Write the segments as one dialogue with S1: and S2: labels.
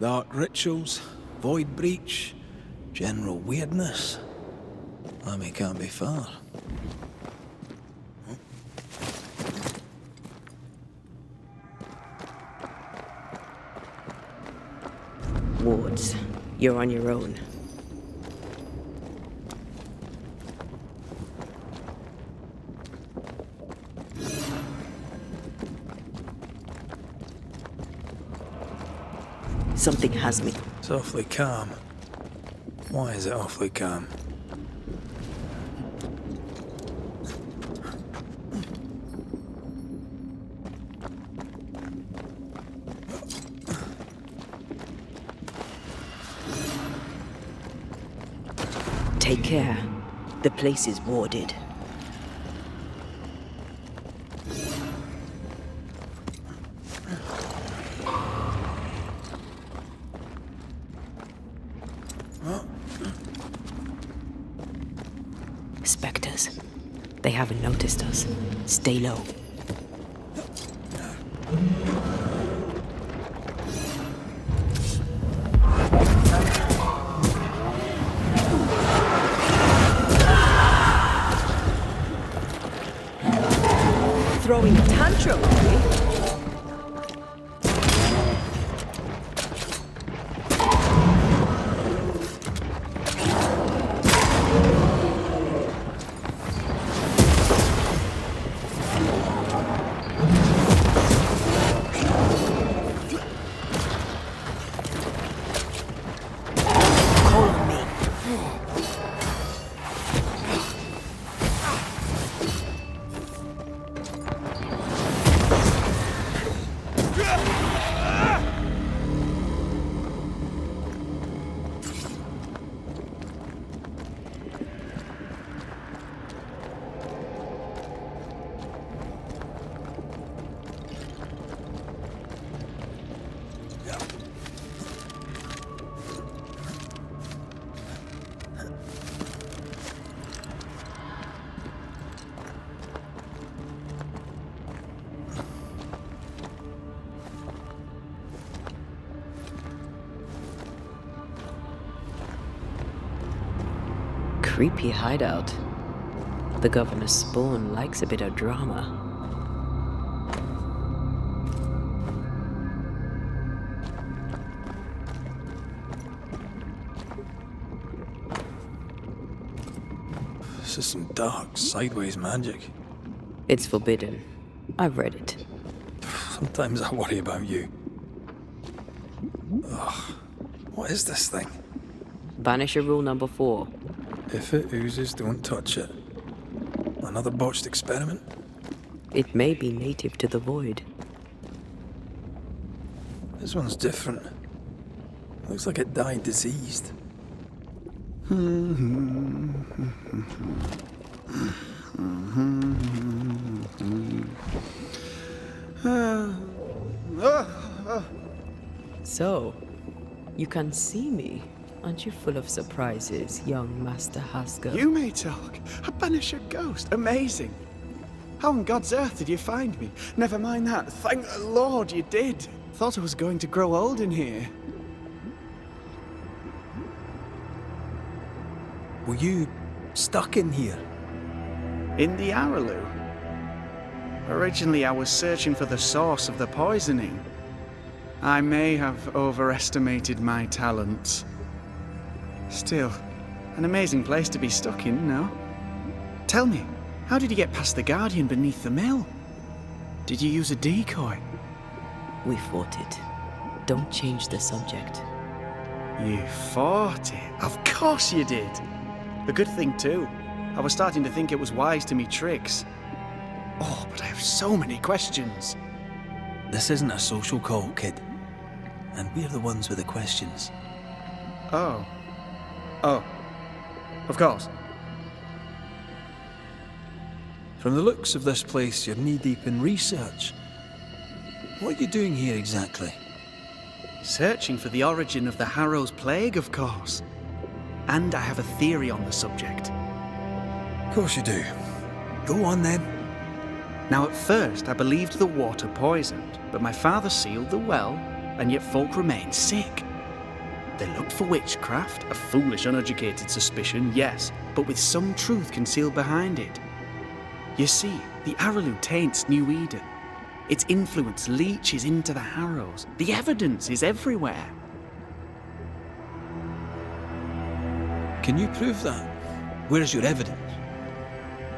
S1: Dark rituals, void breach, general weirdness. Lammy can't be far.
S2: Wards, you're on your own. Something has me.
S1: It's awfully calm. Why is it awfully calm?
S2: Take care. The place is warded. Spectres. They haven't noticed us. Stay low. Throwing a tantrum, are we? Creepy hideout. The governor's spawn likes a bit of drama.
S1: This is some dark, sideways magic.
S2: It's forbidden. I've read it.
S1: Sometimes I worry about you. Ugh. What is this thing?
S2: Banisher rule number 4.
S1: If it oozes, don't touch it. Another botched experiment?
S2: It may be native to the void.
S1: This one's different. Looks like it died diseased.
S2: So, you can see me. Aren't you full of surprises, young Master Haskell?
S3: You may talk. A Banisher ghost. Amazing. How on God's earth did you find me? Never mind that. Thank the Lord you did. Thought I was going to grow old in here.
S1: Were you stuck in here?
S3: In the Araloo? Originally, I was searching for the source of the poisoning. I may have overestimated my talents. Still, an amazing place to be stuck in, no? Tell me, how did you get past the Guardian beneath the mill? Did you use a decoy?
S2: We fought it. Don't change the subject.
S3: You fought it? Of course you did! A good thing, too. I was starting to think it was wise to me tricks. Oh, but I have so many questions.
S1: This isn't a social call, kid. And we're the ones with the questions.
S3: Oh. Oh. Of course.
S1: From the looks of this place, you're knee-deep in research. What are you doing here exactly?
S3: Searching for the origin of the Harrow's plague, of course. And I have a theory on the subject.
S1: Of course you do. Go on then.
S3: Now, at first, I believed the water poisoned, but my father sealed the well, and yet folk remain sick. They looked for witchcraft, a foolish, uneducated suspicion, yes, but with some truth concealed behind it. You see, the Araloo taints New Eden. Its influence leaches into the Harrows. The evidence is everywhere.
S1: Can you prove that? Where's your evidence?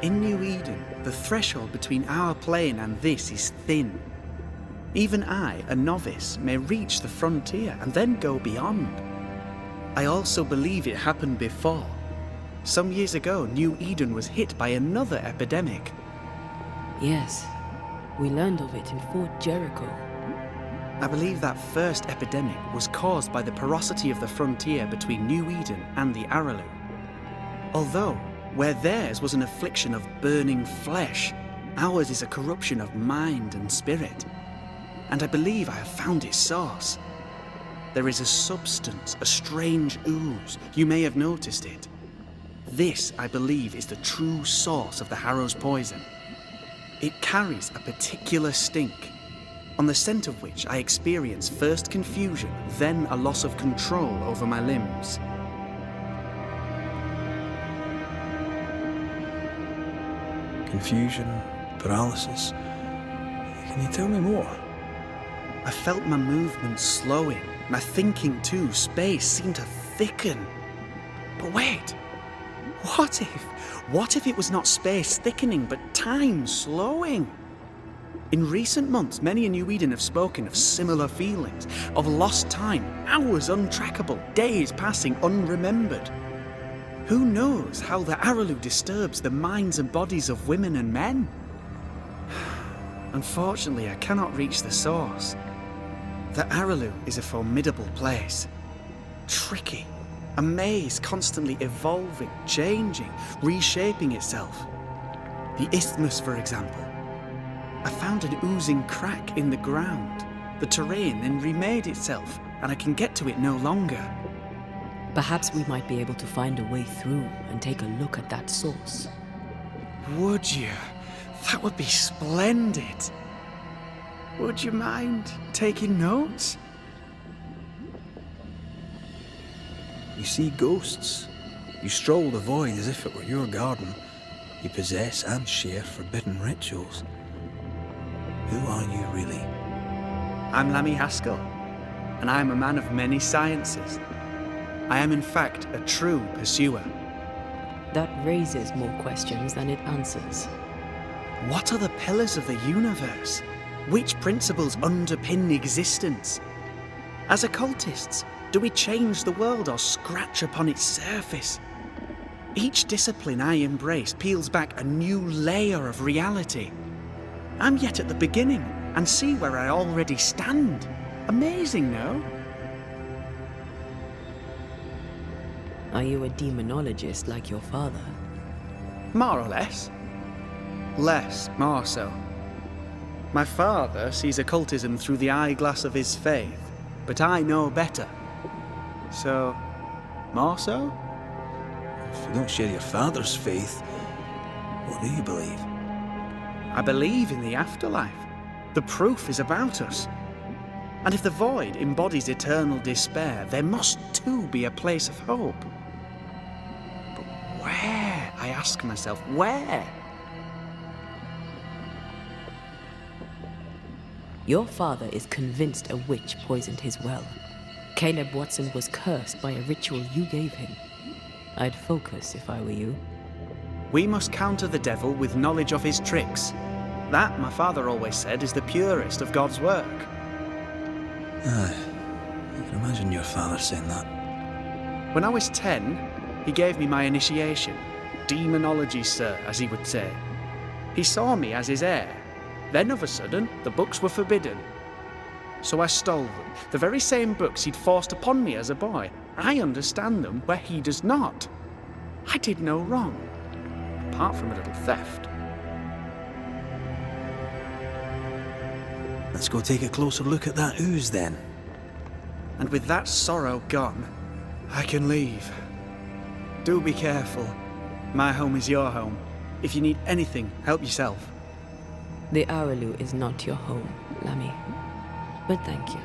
S3: In New Eden, the threshold between our plane and this is thin. Even I, a novice, may reach the frontier and then go beyond. I also believe it happened before. Some years ago, New Eden was hit by another epidemic.
S2: Yes, we learned of it in Fort Jericho.
S3: I believe that first epidemic was caused by the porosity of the frontier between New Eden and the Araloo. Although, where theirs was an affliction of burning flesh, ours is a corruption of mind and spirit. And I believe I have found its source. There is a substance, a strange ooze. You may have noticed it. This, I believe, is the true source of the Harrow's poison. It carries a particular stink, on the scent of which I experience first confusion, then a loss of control over my limbs.
S1: Confusion, paralysis. Can you tell me more?
S3: I felt my movements slowing, my thinking too. Space seemed to thicken. But wait, what if it was not space thickening, but time slowing? In recent months, many in New Eden have spoken of similar feelings, of lost time, hours untrackable, days passing unremembered. Who knows how the Araloo disturbs the minds and bodies of women and men? Unfortunately, I cannot reach the source. The Araloo is a formidable place. Tricky. A maze constantly evolving, changing, reshaping itself. The isthmus, for example. I found an oozing crack in the ground. The terrain then remade itself, and I can get to it no longer.
S2: Perhaps we might be able to find a way through and take a look at that source.
S3: Would you? That would be splendid. Would you mind taking notes?
S1: You see ghosts. You stroll the void as if it were your garden. You possess and share forbidden rituals. Who are you really?
S3: I'm Lammy Haskell, and I am a man of many sciences. I am in fact a true pursuer.
S2: That raises more questions than it answers.
S3: What are the pillars of the universe? Which principles underpin existence? As occultists, do we change the world or scratch upon its surface? Each discipline I embrace peels back a new layer of reality. I'm yet at the beginning, and see where I already stand. Amazing, no?
S2: Are you a demonologist like your father?
S3: More or less. More so. My father sees occultism through the eyeglass of his faith, but I know better. So, more so?
S1: If you don't share your father's faith, what do you believe?
S3: I believe in the afterlife. The proof is about us. And if the void embodies eternal despair, there must too be a place of hope. But where? I ask myself, where?
S2: Your father is convinced a witch poisoned his well. Caleb Watson was cursed by a ritual you gave him. I'd focus if I were you.
S3: We must counter the devil with knowledge of his tricks. That, my father always said, is the purest of God's work.
S1: Aye, I can imagine your father saying that.
S3: When I was 10, he gave me my initiation. Demonology, sir, as he would say. He saw me as his heir. Then, of a sudden, the books were forbidden. So I stole them, the very same books he'd forced upon me as a boy. I understand them where he does not. I did no wrong, apart from a little theft.
S1: Let's go take a closer look at that ooze then.
S3: And with that sorrow gone, I can leave. Do be careful. My home is your home. If you need anything, help yourself.
S2: The Araloo is not your home, Lammy. But thank you.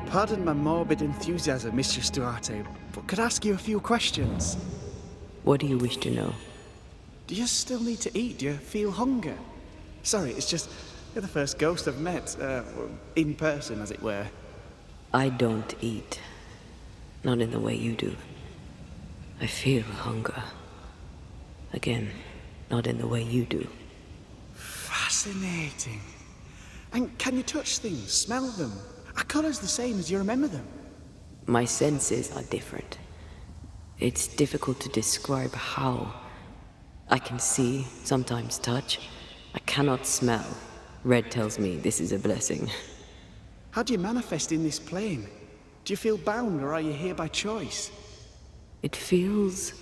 S3: Pardon my morbid enthusiasm, Mistress Duarte, but could I ask you a few questions?
S2: What do you wish to know?
S3: Do you still need to eat? Do you feel hunger? Sorry, it's just, you're the first ghost I've met, in person, as it were.
S2: I don't eat. Not in the way you do. I feel hunger. Again, not in the way you do.
S3: Fascinating. And can you touch things, smell them? Are colours the same as you remember them?
S2: My senses are different. It's difficult to describe how. I can see, sometimes touch. I cannot smell. Red tells me this is a blessing.
S3: How do you manifest in this plane? Do you feel bound, or are you here by choice?
S2: It feels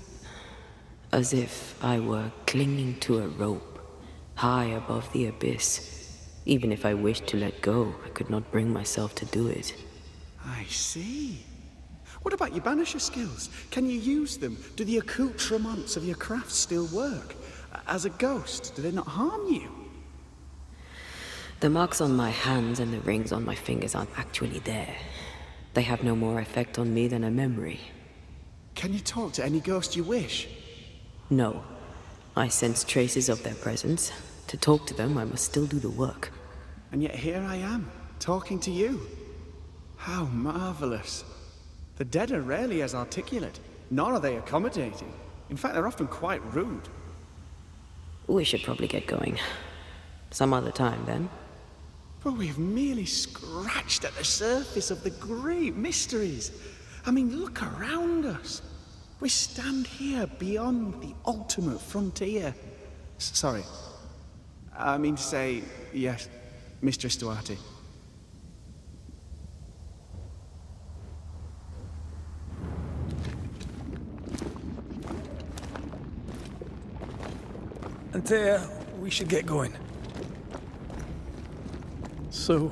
S2: as if I were clinging to a rope, high above the abyss. Even if I wished to let go, I could not bring myself to do it.
S3: I see. What about your Banisher skills? Can you use them? Do the accoutrements of your craft still work? As a ghost, do they not harm you?
S2: The marks on my hands and the rings on my fingers aren't actually there. They have no more effect on me than a memory.
S3: Can you talk to any ghost you wish?
S2: No. I sense traces of their presence. To talk to them, I must still do the work.
S3: And yet here I am, talking to you. How marvelous. The dead are rarely as articulate, nor are they accommodating. In fact, they're often quite rude.
S2: We should probably get going. Some other time, then.
S3: But we've merely scratched at the surface of the great mysteries. I mean, look around us. We stand here beyond the ultimate frontier. Sorry. I mean to say, yes, Mistress Duarte.
S1: Antea, we should get going. So,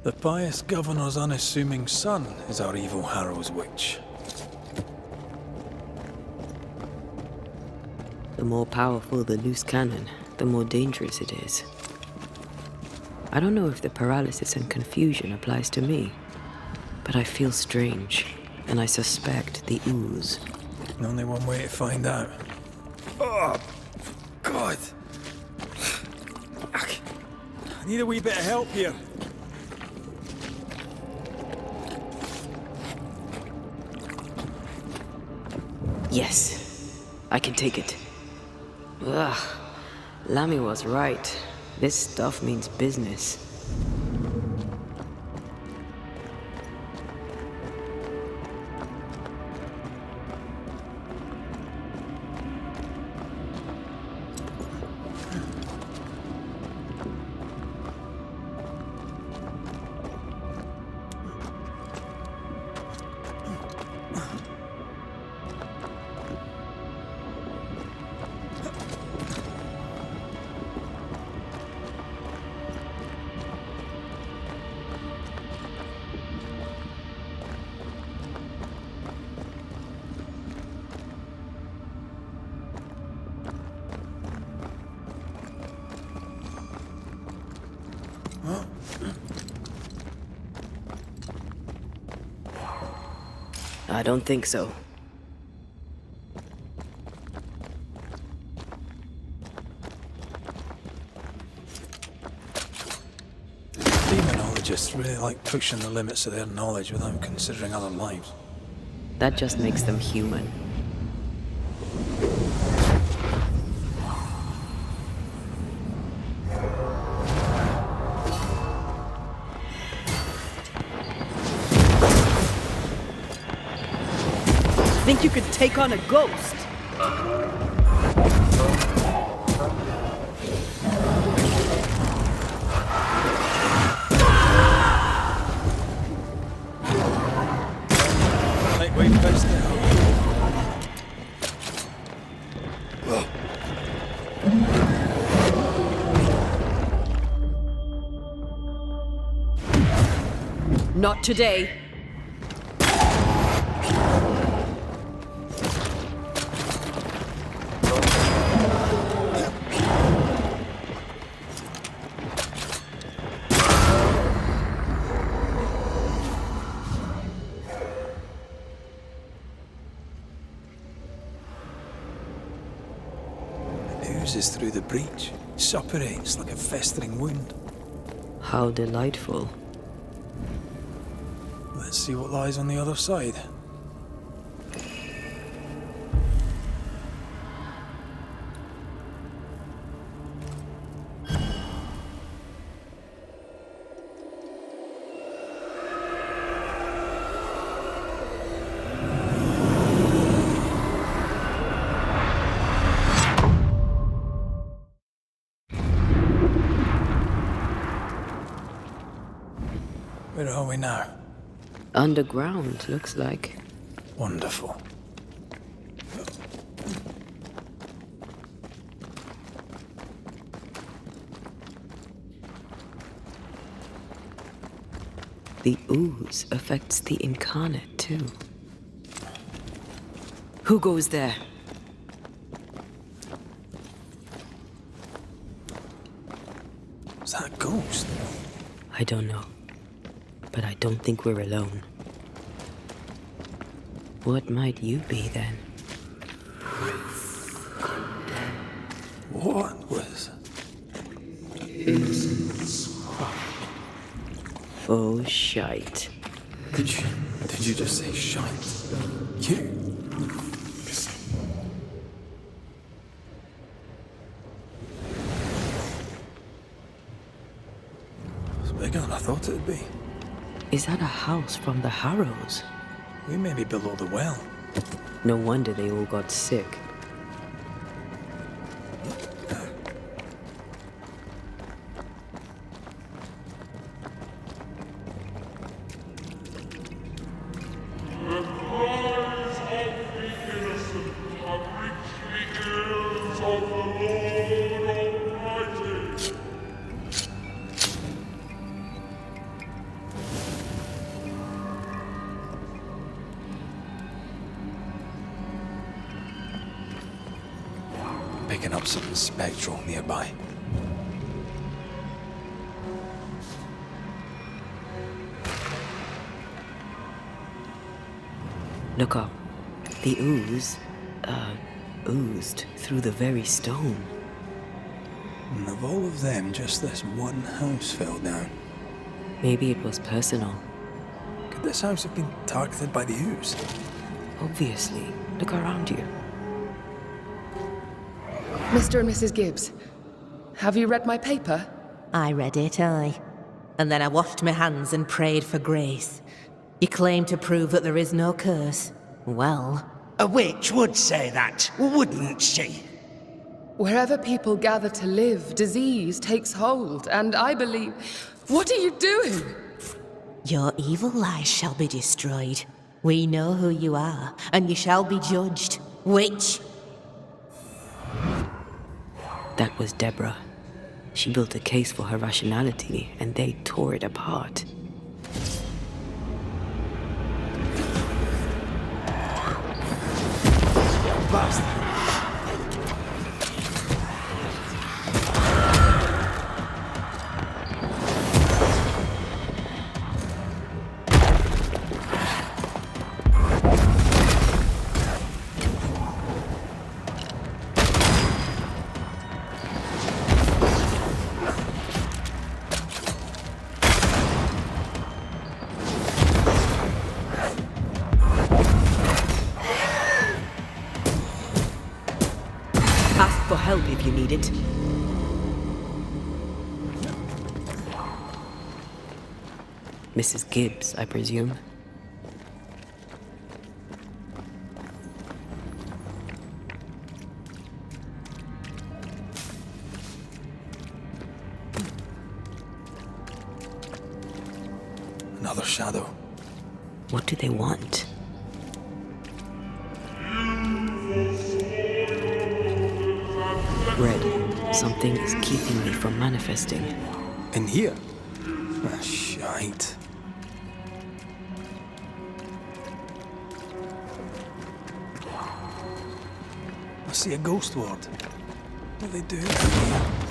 S1: the pious governor's unassuming son is our evil Harrow's witch.
S2: The more powerful the loose cannon, the more dangerous it is. I don't know if the paralysis and confusion applies to me, but I feel strange, and I suspect the ooze.
S1: Only one way to find out. Oh, God! I need a wee bit of help here.
S2: Yes, I can take it. Ugh, Lamy was right. This stuff means business. I don't think so.
S1: Demonologists really like pushing the limits of their knowledge without considering other lives.
S2: That just makes them human. Think you could take on a ghost?
S1: Lightweight fist now.
S2: Not today.
S1: oozes through the breach, suppurates like a festering wound.
S2: How delightful.
S1: Let's see what lies on the other side. Where are we now?
S2: Underground, looks like.
S1: Wonderful.
S2: The ooze affects the incarnate, too. Who goes there?
S1: Is that a ghost?
S2: I don't know. But I don't think we're alone. What might you be, then?
S1: What was...
S2: Oh, shite.
S1: Did you just say shite? You? It's bigger than I thought it'd be.
S2: Is that a house from the Harrows?
S1: We may be below the well.
S2: No wonder they all got sick.
S1: Picking up something spectral nearby.
S2: Look up. The ooze, oozed through the very stone.
S1: And of all of them, just this one house fell down.
S2: Maybe it was personal.
S1: Could this house have been targeted by the ooze?
S2: Obviously. Look around you.
S4: Mr. and Mrs. Gibbs, have you read my paper?
S5: I read it, aye. And then I washed my hands and prayed for grace. You claim to prove that there is no curse. Well,
S6: A witch would say that, wouldn't she?
S4: Wherever people gather to live, disease takes hold, and I believe... What are you doing?
S5: your evil lies shall be destroyed. We know who you are, and you shall be judged. Witch!
S2: That was Deborah. She built a case for her rationality, and they tore it apart.
S1: Bastard!
S2: Ask for help if you need it. Mrs. Gibbs, I presume.
S1: Another shadow.
S2: What do they want? Red, something is keeping me from manifesting.
S1: In here? Ah, shite. I see a ghost ward. What are they doing here?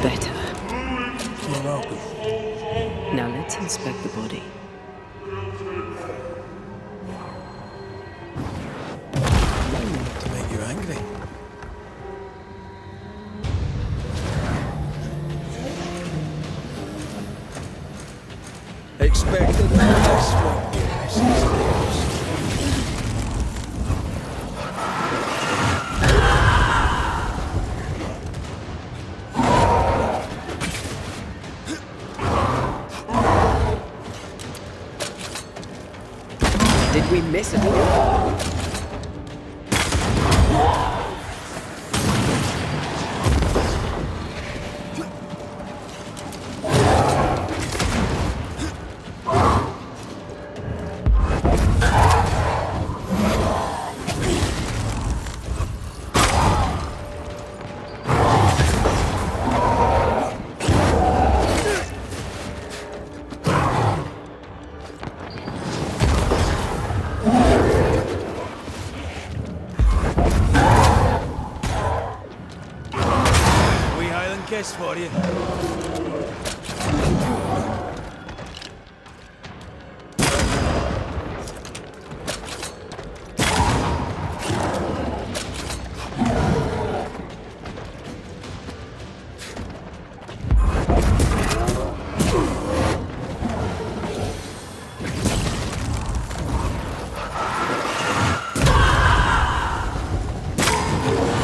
S2: Better.
S1: You're welcome.
S2: Now let's inspect the body.
S1: expected no less from you, Mrs. Gibbs.
S2: Did we miss it?
S1: Kiss for you.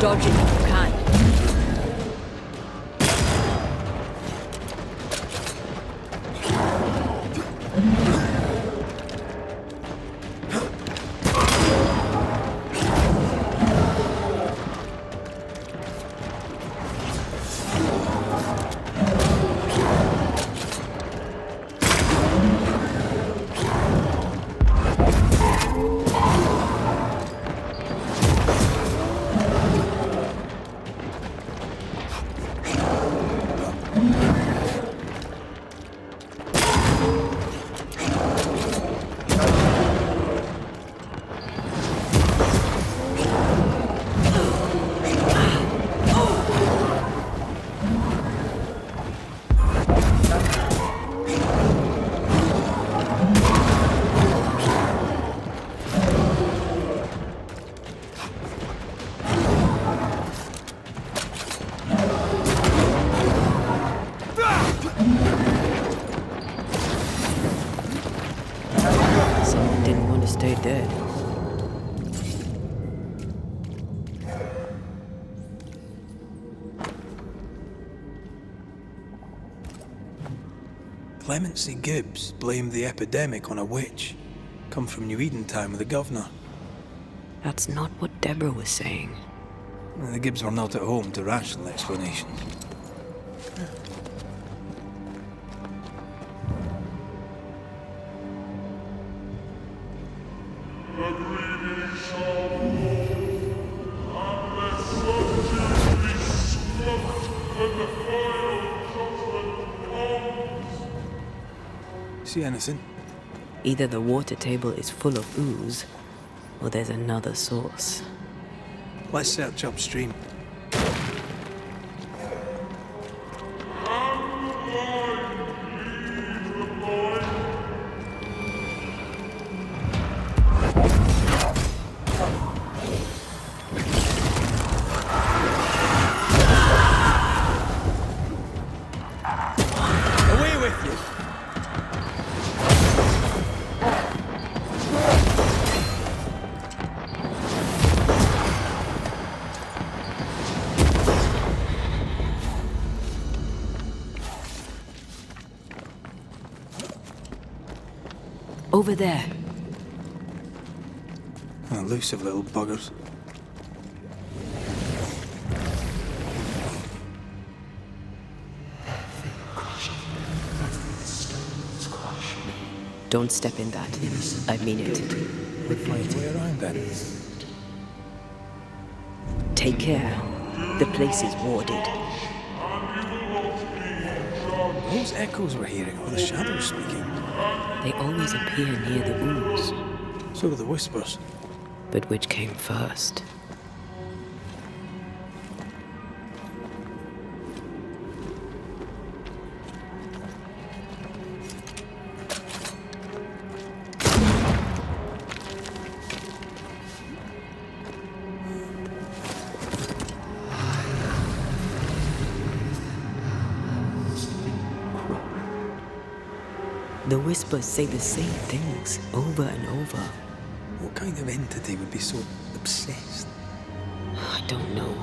S2: Dodge it if you can. Someone didn't want to stay dead.
S1: Clemency Gibbs blamed the epidemic on a witch. Come from New Eden Town with the governor.
S2: That's not what Deborah was saying.
S1: The Gibbs were not at home to rational explanations. See anything?
S2: Either the water table is full of ooze, or there's another source.
S1: Let's search upstream. Away with you!
S2: Over there.
S1: Elusive little buggers.
S2: Don't step in that. I mean it.
S1: We'll find a way around then.
S2: Take care. The place is warded.
S1: Those echoes we're hearing are the shadows speaking.
S2: They always appear near the ooze.
S1: So do the whispers.
S2: But which came first? The whispers say the same things over and over.
S1: What kind of entity would be so obsessed?
S2: I don't know.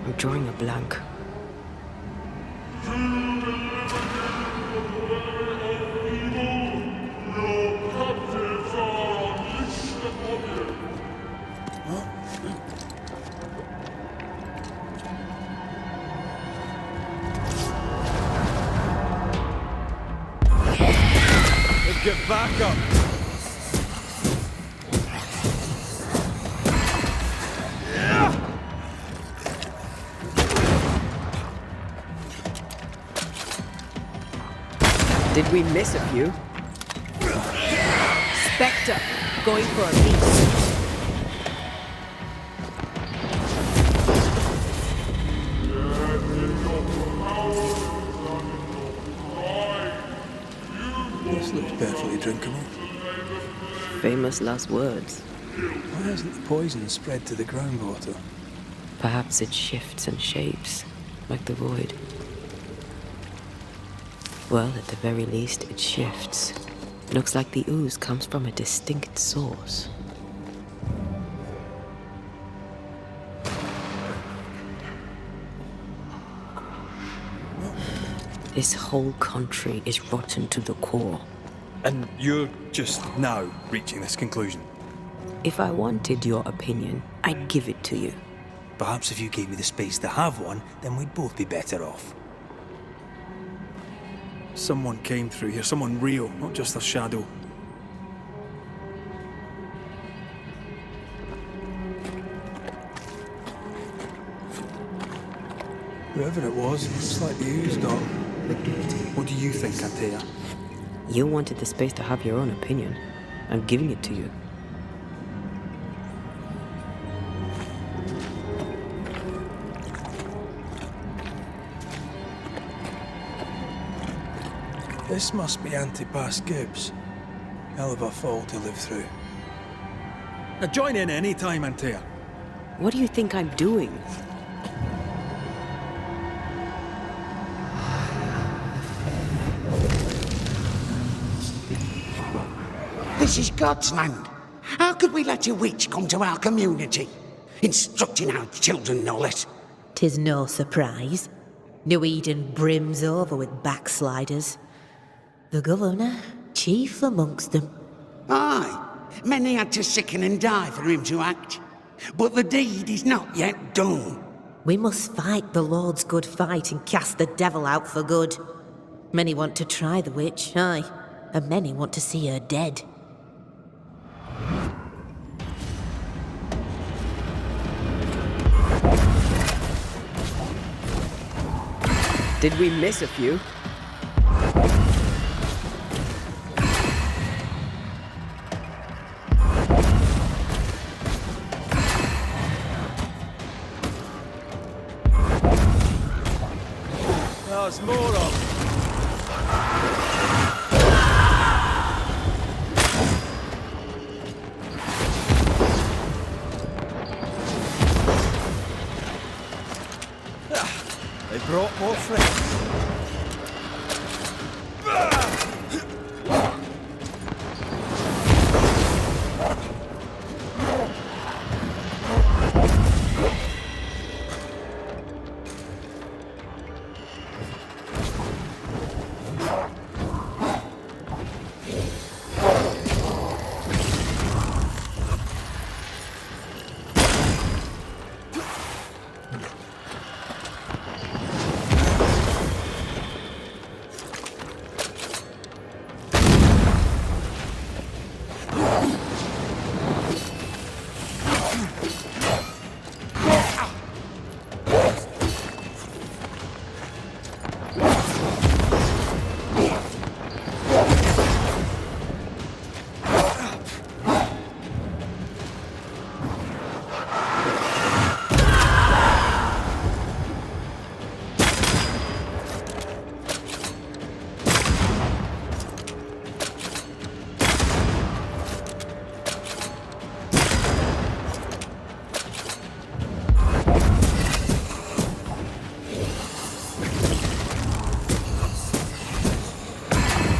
S2: I'm drawing a blank.
S1: Let's get back up!
S2: Did we miss a few? Spectre, going for a piece.
S1: This looks perfectly drinkable.
S2: Famous last words.
S1: Why hasn't the poison spread to the groundwater?
S2: Perhaps it shifts and shapes, like the void. Well, at the very least, it shifts. Looks like the ooze comes from a distinct source. This whole country is rotten to the core.
S1: And you're just now reaching this conclusion?
S2: If I wanted your opinion, I'd give it to you.
S1: Perhaps if you gave me the space to have one, then we'd both be better off. Someone came through here, someone real, not just a shadow. Whoever it was, it's like the ooze got. What do you think, Antea?
S2: You wanted the space to have your own opinion. I'm giving it to you.
S1: This must be Antipas Gibbs. Hell of a fall to live through. Now join in any time, Antea.
S2: What do you think I'm doing?
S6: This is God's land. How could we let a witch come to our community? Instructing our children, no less.
S5: 'Tis no surprise. New Eden brims over with backsliders. The governor, chief amongst them.
S6: Aye, many had to sicken and die for him to act. But the deed is not yet done.
S5: We must fight the Lord's good fight and cast the devil out for good. Many want to try the witch, aye, and many want to see her dead.
S2: Did we miss a few?
S1: There's more of. They brought more friends.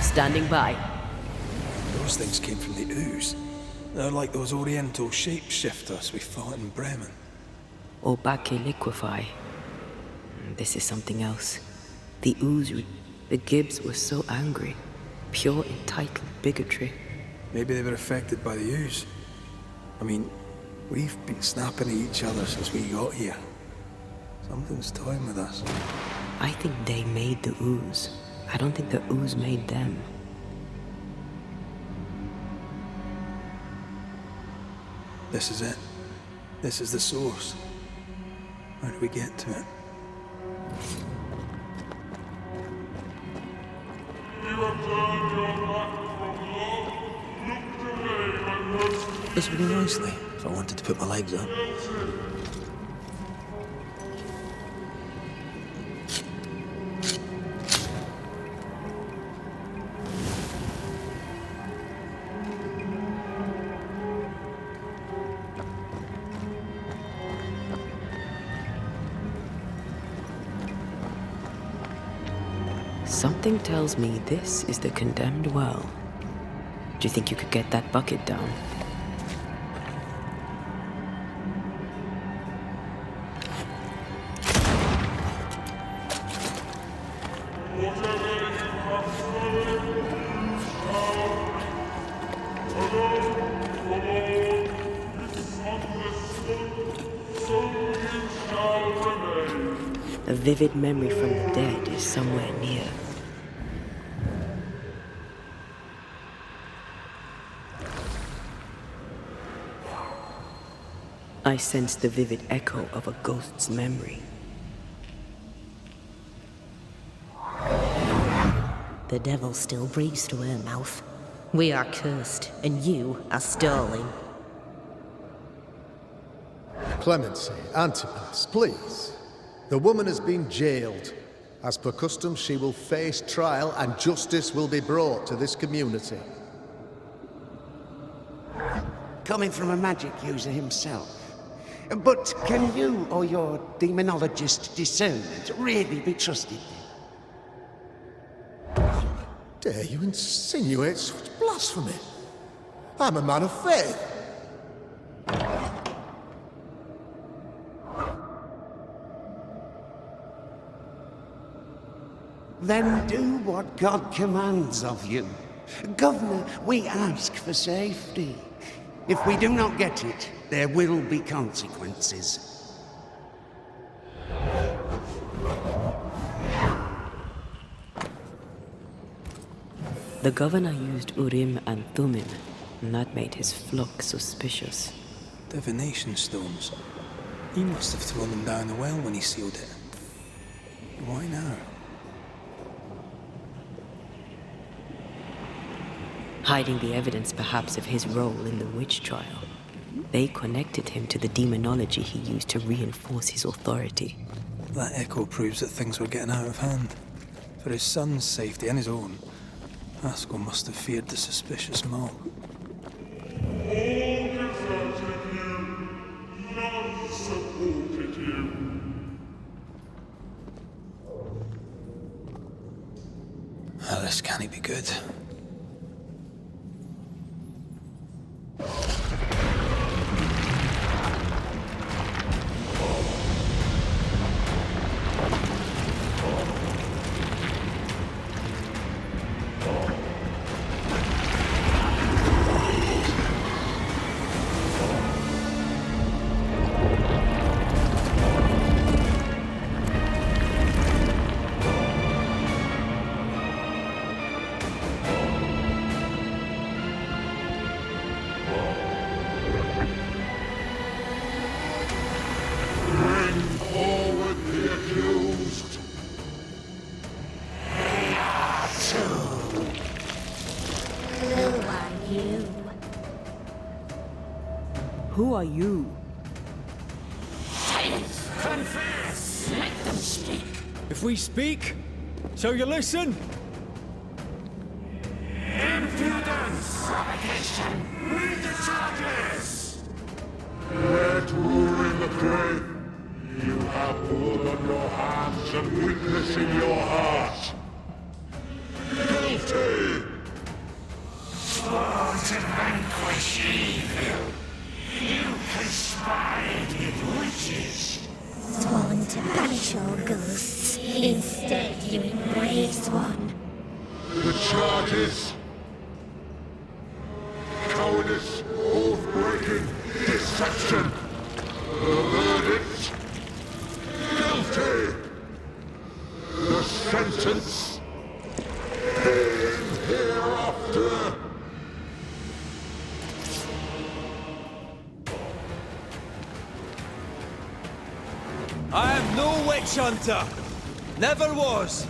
S2: Standing by.
S1: Those things came from the ooze. They're like those oriental shapeshifters we fought in Bremen.
S2: Or Bacche liquefy. This is something else. The ooze, the Gibbs were so angry. Pure entitled bigotry.
S1: Maybe they were affected by the ooze. I mean, we've been snapping at each other since we got here. Something's toying with us.
S2: I think they made the ooze. I don't think the ooze made them.
S1: This is it. This is the source. How do we get to it? This would be nicely if I wanted to put my legs up.
S2: Something tells me this is the condemned well. Do you think you could get that bucket down? A vivid memory from the dead is somewhere near. I sense the vivid echo of a ghost's memory.
S5: The devil still breathes through her mouth. We are cursed, and you are stolen.
S7: Clemency, Antipas, please. The woman has been jailed. As per custom, she will face trial and justice will be brought to this community.
S6: Coming from a magic user himself. But can you or your demonologist discernment really be trusted?
S7: Dare you insinuate such blasphemy? I'm a man of faith.
S6: Then do what God commands of you. Governor, we ask for safety. If we do not get it, there will be consequences.
S2: The governor used Urim and Thummim, and that made his flock suspicious.
S1: Divination stones. He must have thrown them down the well when he sealed it. Why now?
S2: Hiding the evidence perhaps of his role in the witch trial. They connected him to the demonology he used to reinforce his authority.
S1: That echo proves that things were getting out of hand. For his son's safety and his own, Haskell must have feared the suspicious mob.
S8: All deserted you, none supported you.
S1: This can't be good.
S2: Who are you?
S6: Confess! Let them speak!
S9: If we speak, shall you listen?
S6: Impudence! Provocation! Read the charges!
S8: Let rule in the grave. You have blood on your hands and weakness in your heart. Guilty! The charges. Cowardice, oath-breaking, deception. The verdict. Guilty. The sentence. Pain hereafter.
S9: I am no witch hunter. Never was.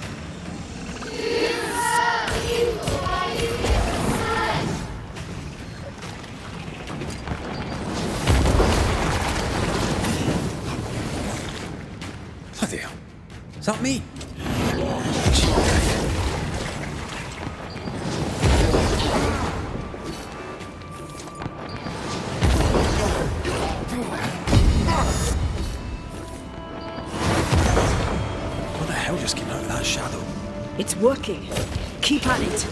S9: Bloody hell. Is that me? What the hell just came out of that shadow?
S2: It's working. Keep at it.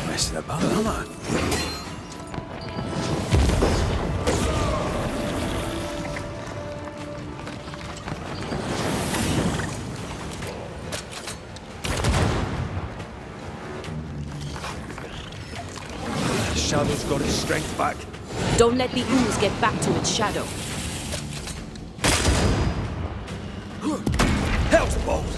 S1: Messing about, am I?
S9: The shadow's got its strength back.
S2: Don't let the ooze get back to its shadow.
S9: Hell's balls!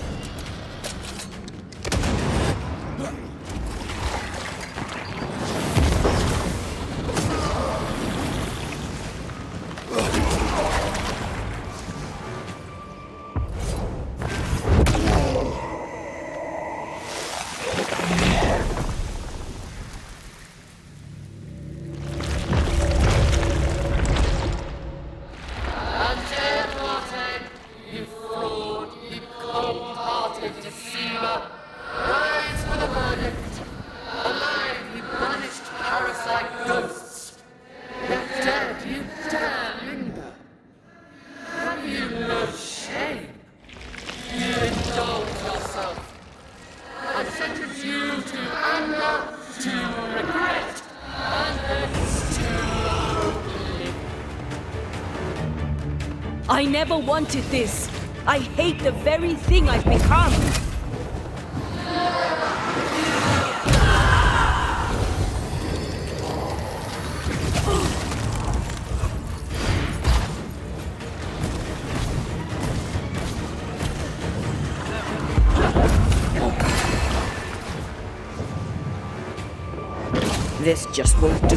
S2: I never wanted this. I hate the very thing I've become. This just won't do.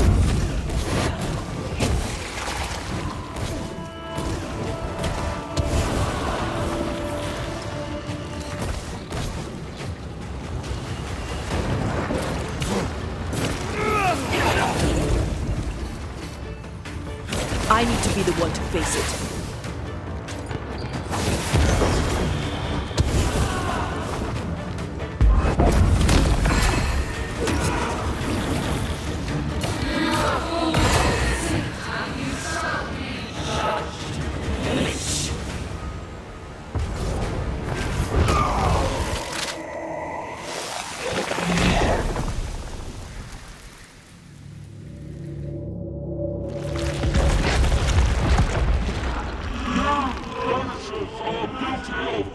S2: I need to be the one to face it.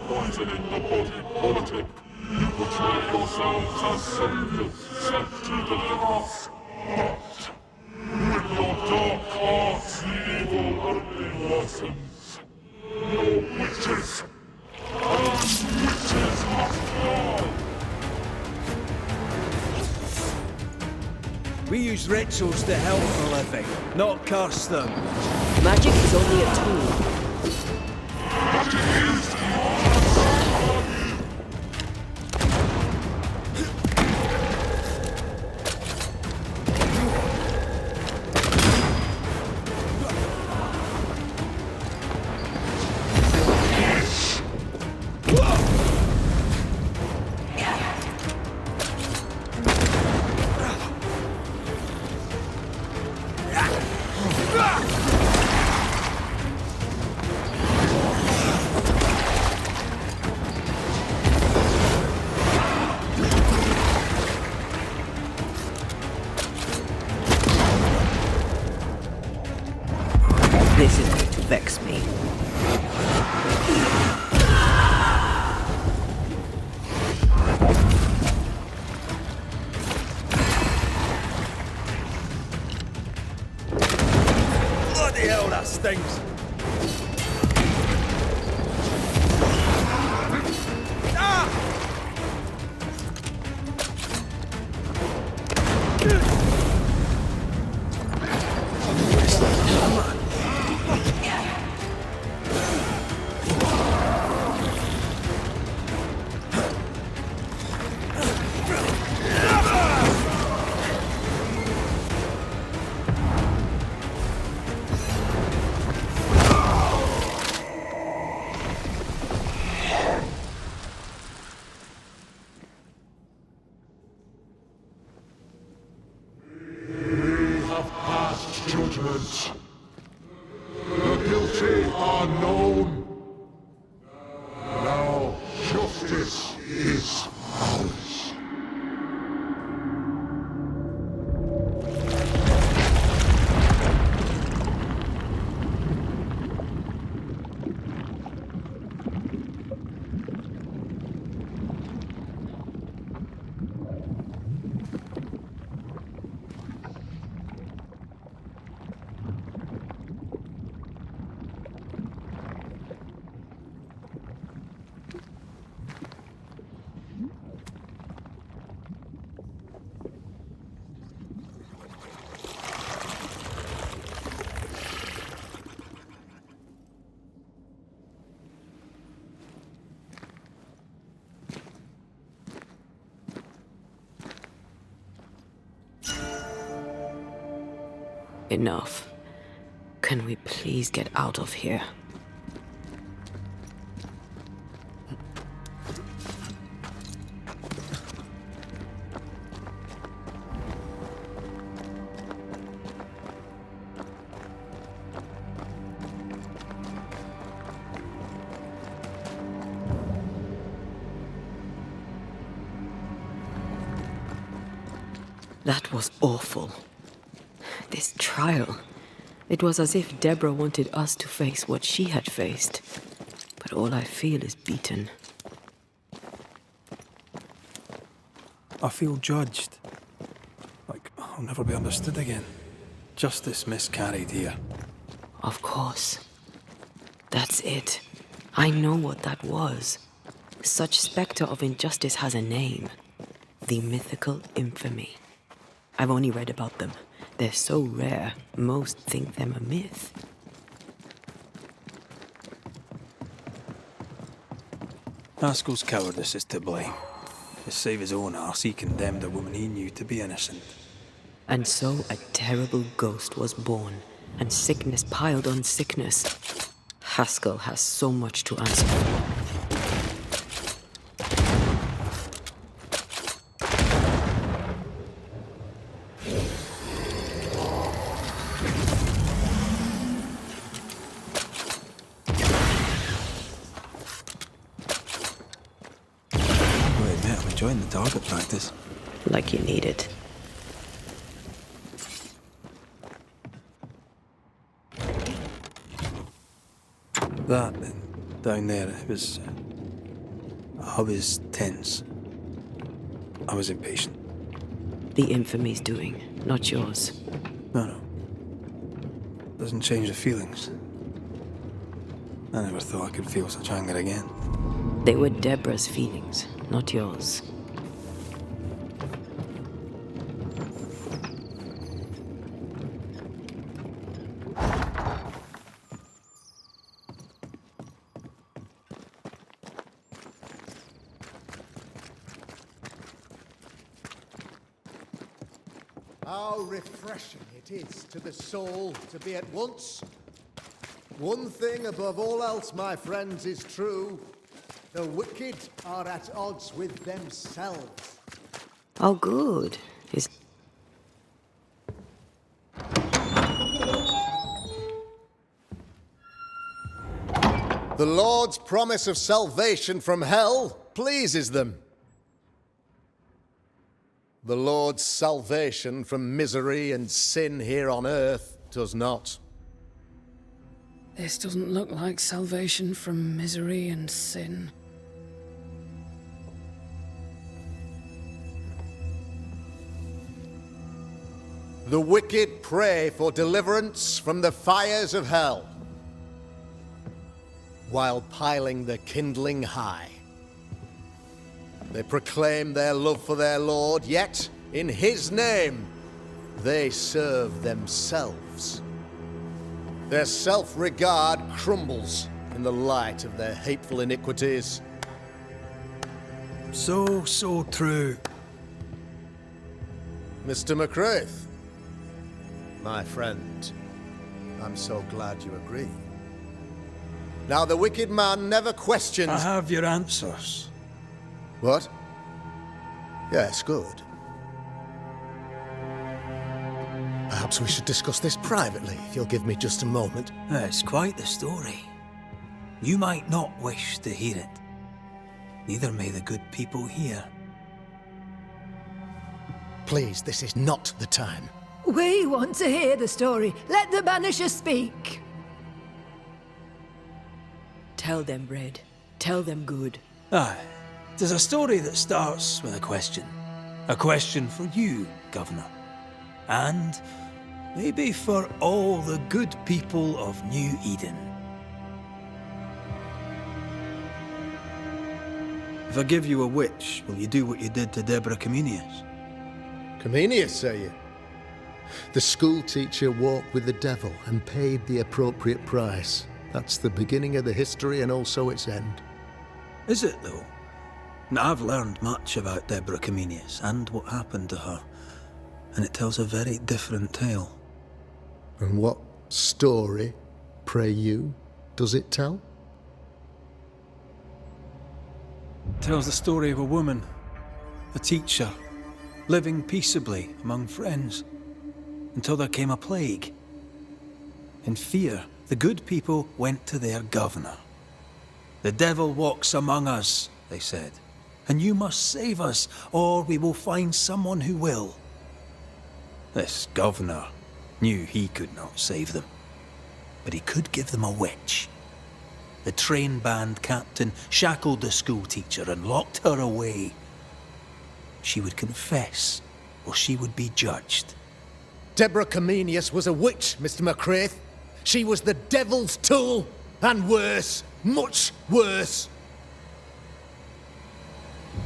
S8: Poisoning the body politic. You portray yourselves as saviors sent to deliver us. But with your dark hearts, the evil only worsens. Your witches. And witches must fall.
S9: We use rituals to help the living, not curse them.
S2: Magic is only a tool.
S9: stings!
S8: Judgment. The guilty are known. Now justice is ours.
S2: Enough. Can we please get out of here? That was awful. This trial. It was as if Deborah wanted us to face what she had faced. But all I feel is beaten.
S1: I feel judged. Like I'll never be understood again. Justice miscarried here.
S2: Of course. That's it. I know what that was. Such spectre of injustice has a name. The mythical infamy. I've only read about them. They're so rare, most think them a myth.
S1: Haskell's cowardice is to blame. To save his own arse, he condemned a woman he knew to be innocent.
S2: And so a terrible ghost was born, and sickness piled on sickness. Haskell has so much to answer for.
S1: Enjoying the target practice.
S2: Like you need it.
S1: That and down there, it was... I was tense. I was impatient.
S2: The infamy's doing, not yours.
S1: No. Doesn't change the feelings. I never thought I could feel such anger again.
S2: They were Deborah's feelings, not yours.
S7: How refreshing it is to the soul to be at once. One thing above all else, my friends, is true. The wicked are at odds with themselves.
S2: Oh, good.
S7: The Lord's promise of salvation from hell pleases them. The Lord's salvation from misery and sin here on earth does not.
S4: This doesn't look like salvation from misery and sin.
S7: The wicked pray for deliverance from the fires of hell, while piling the kindling high. They proclaim their love for their Lord, yet, in his name, they serve themselves. Their self-regard crumbles in the light of their hateful iniquities.
S1: So true.
S7: Mr. McCraith, my friend, I'm so glad you agree. Now, the wicked man never questions...
S1: I have your answers.
S7: What? Yes, good. Perhaps we should discuss this privately, if you'll give me just a moment.
S1: It's quite the story. You might not wish to hear it. Neither may the good people here.
S7: Please, this is not the time.
S10: We want to hear the story. Let the Banishers speak.
S2: Tell them, Red. Tell them good.
S1: Aye. There's a story that starts with a question. A question for you, Governor. And maybe for all the good people of New Eden. If I give you a witch, will you do what you did to Deborah Comenius?
S7: Comenius, say you? The school teacher walked with the devil and paid the appropriate price. That's the beginning of the history and also its end.
S1: Is it, though? Now, I've learned much about Deborah Comenius and what happened to her, and it tells a very different tale.
S7: And what story, pray you, does it tell?
S1: It tells the story of a woman, a teacher, living peaceably among friends, until there came a plague. In fear, the good people went to their governor. "The devil walks among us," they said, "and you must save us, or we will find someone who will." This governor knew he could not save them, but he could give them a witch. The train band captain shackled the school teacher and locked her away. She would confess, or she would be judged.
S7: Deborah Comenius was a witch, Mr. McCraith. She was the devil's tool, and worse, much worse.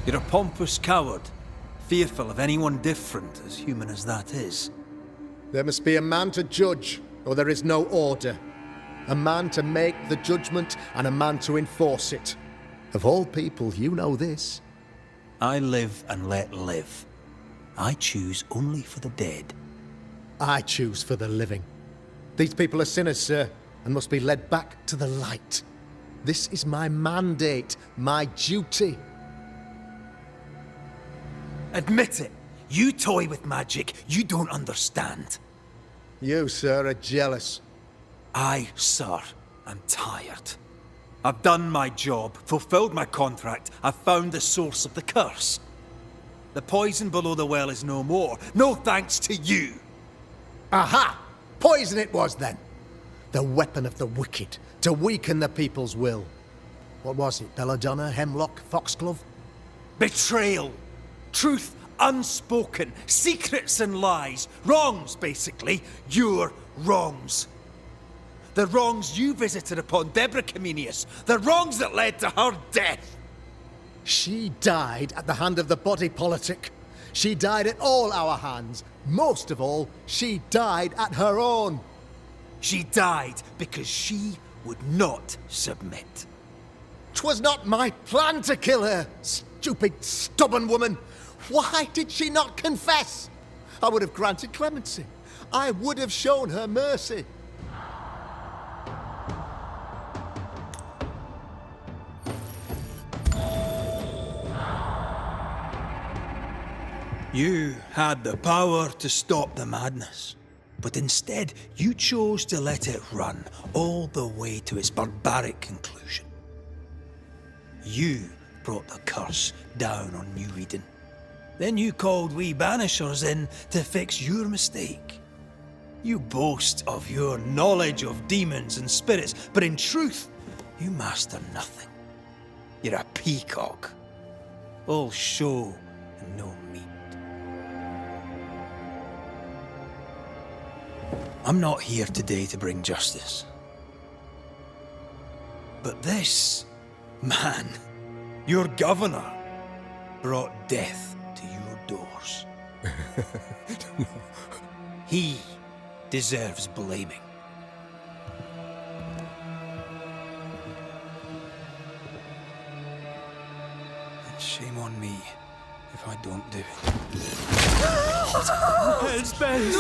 S1: You're a pompous coward, fearful of anyone different, as human as that is.
S7: There must be a man to judge, or there is no order. A man to make the judgment, and a man to enforce it. Of all people, you know this.
S1: I live and let live. I choose only for the dead.
S7: I choose for the living. These people are sinners, sir, and must be led back to the light. This is my mandate, my duty.
S1: Admit it. You toy with magic you don't understand.
S7: You, sir, are jealous.
S1: I, sir, am tired. I've done my job, fulfilled my contract, I've found the source of the curse. The poison below the well is no more, no thanks to you.
S7: Aha! Poison it was, then. The weapon of the wicked, to weaken the people's will. What was it, belladonna, hemlock, foxglove?
S1: Betrayal. Truth unspoken. Secrets and lies. Wrongs, basically. Your wrongs. The wrongs you visited upon Deborah Comenius. The wrongs that led to her death.
S7: She died at the hand of the body politic. She died at all our hands. Most of all, she died at her own.
S1: She died because she would not submit.
S7: 'Twas not my plan to kill her, stupid, stubborn woman. Why did she not confess? I would have granted clemency. I would have shown her mercy.
S1: You had the power to stop the madness, but instead you chose to let it run all the way to its barbaric conclusion. You brought the curse down on New Eden. Then you called we Banishers in to fix your mistake. You boast of your knowledge of demons and spirits, but in truth, you master nothing. You're a peacock. All show and no meat. I'm not here today to bring justice. But this man, your governor, brought death to your doors. He deserves blaming. And shame on me if I don't do it. It's best.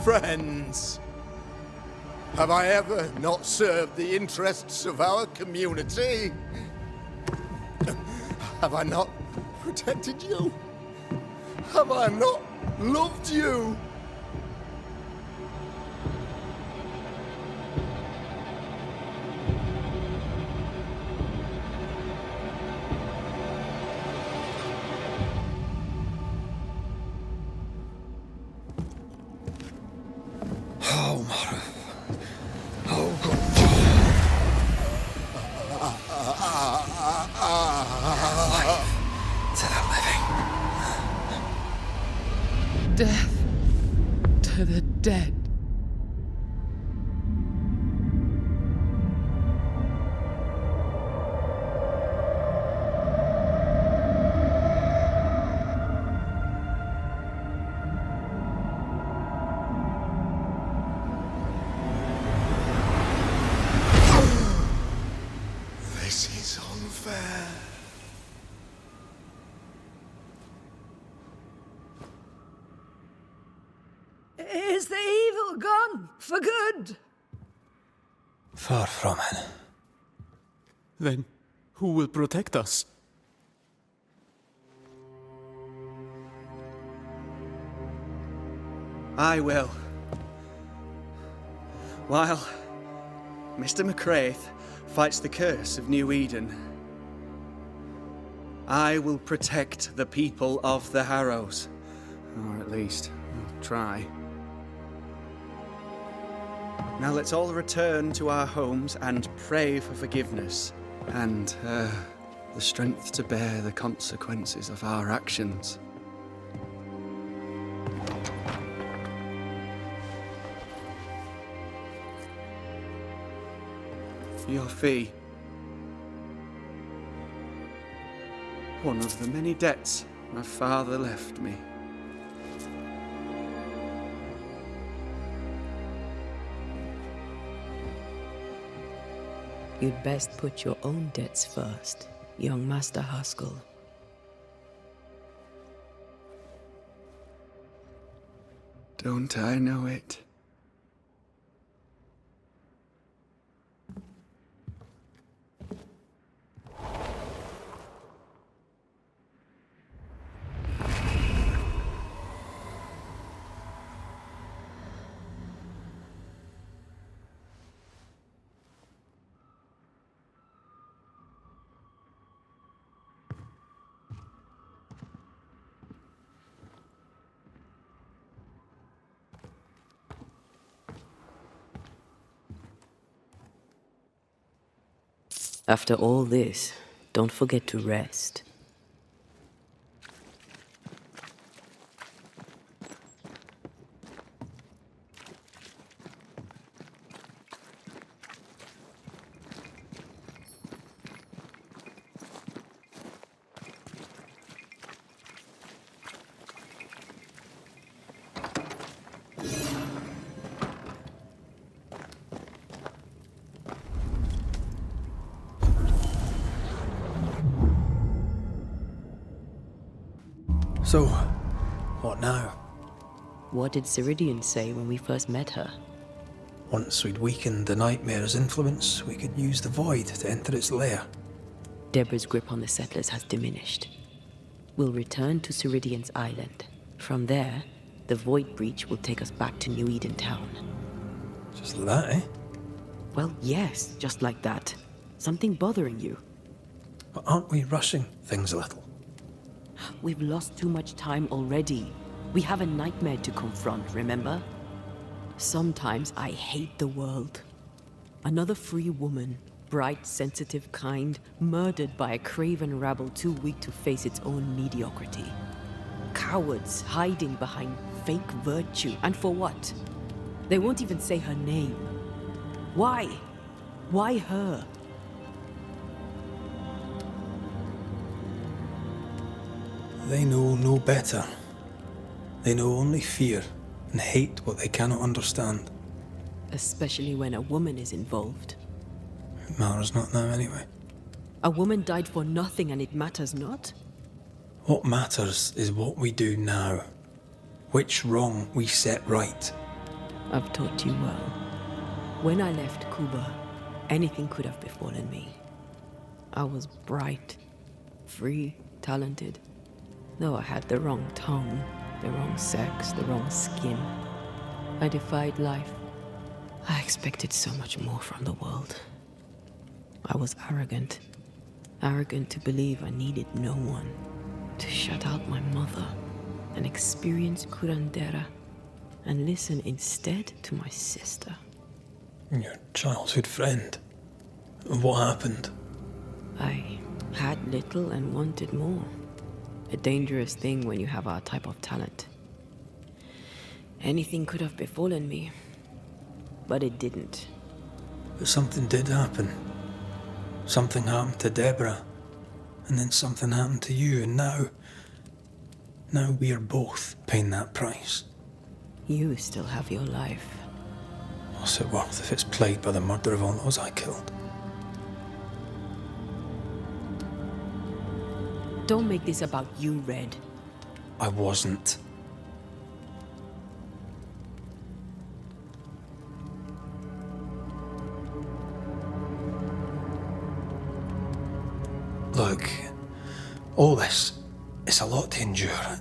S7: Friends, have I ever not served the interests of our community? Have I not protected you? Have I not loved you?
S1: Oh, Mara. Oh, God. To the living.
S4: Death to the dead.
S7: This is unfair.
S10: Is the evil gone for good?
S1: Far from it.
S3: Then who will protect us? I will. While Mr. McCraith fights the curse of New Eden, I will protect the people of the Harrows. Or at least, try. Now let's all return to our homes and pray for forgiveness and the strength to bear the consequences of our actions. Your fee. One of the many debts my father left me.
S2: You'd best put your own debts first, young Master Haskell.
S3: Don't I know it?
S2: After all this, don't forget to rest.
S1: So, what now?
S2: What did Ceridian say when we first met her?
S1: Once we'd weakened the Nightmare's influence, we could use the Void to enter its lair.
S2: Deborah's grip on the settlers has diminished. We'll return to Ceridian's island. From there, the Void Breach will take us back to New Eden Town.
S1: Just like that, eh?
S2: Well, yes, just like that. Something bothering you?
S1: But aren't we rushing things a little?
S2: We've lost too much time already. We have a nightmare to confront, remember? Sometimes I hate the world. Another free woman, bright, sensitive, kind, murdered by a craven rabble too weak to face its own mediocrity. cowards hiding behind fake virtue. And for what? They won't even say her name. Why? Why her?
S1: They know no better. They know only fear and hate what they cannot understand.
S2: Especially when a woman is involved.
S1: It matters not now anyway.
S2: A woman died for nothing and it matters not?
S1: What matters is what we do now. Which wrong we set right.
S2: I've taught you well. When I left Cuba, anything could have befallen me. I was bright, free, talented. Though I had the wrong tongue, the wrong sex, the wrong skin. I defied life. I expected so much more from the world. I was arrogant. Arrogant to believe I needed no one. To shut out my mother and experience curandera and listen instead to my sister.
S1: Your childhood friend. What happened?
S2: I had little and wanted more. A dangerous thing when you have our type of talent. Anything could have befallen me, but it didn't.
S1: But something did happen. Something happened to Deborah, and then something happened to you, and now we are both paying that price.
S2: You still have your life.
S1: What's it worth if it's plagued by the murder of all those I killed?
S2: Don't make this about you, Red.
S1: I wasn't. Look, all this, it's a lot to endure.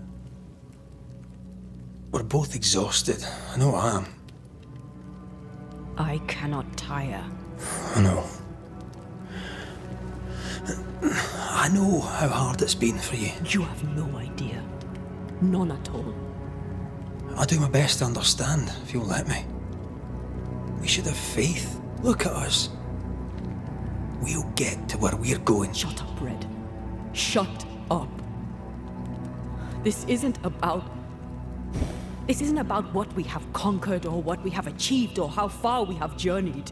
S1: We're both exhausted. I know I am.
S2: I cannot tire.
S1: I know. I know how hard it's been for you.
S2: You have no idea. None at all.
S1: I'll do my best to understand, if you'll let me. We should have faith. Look at us. We'll get to where we're going.
S2: Shut up, Red. Shut up. This isn't about what we have conquered or what we have achieved or how far we have journeyed.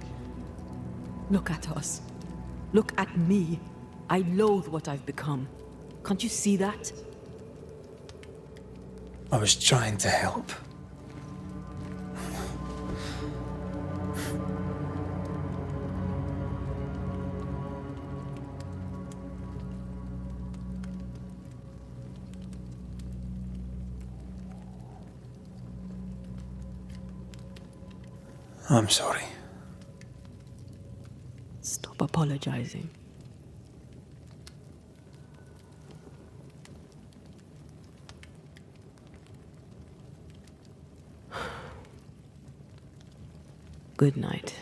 S2: Look at us. Look at me. I loathe what I've become. Can't you see that?
S1: I was trying to help. I'm sorry.
S2: Stop apologizing. Good night.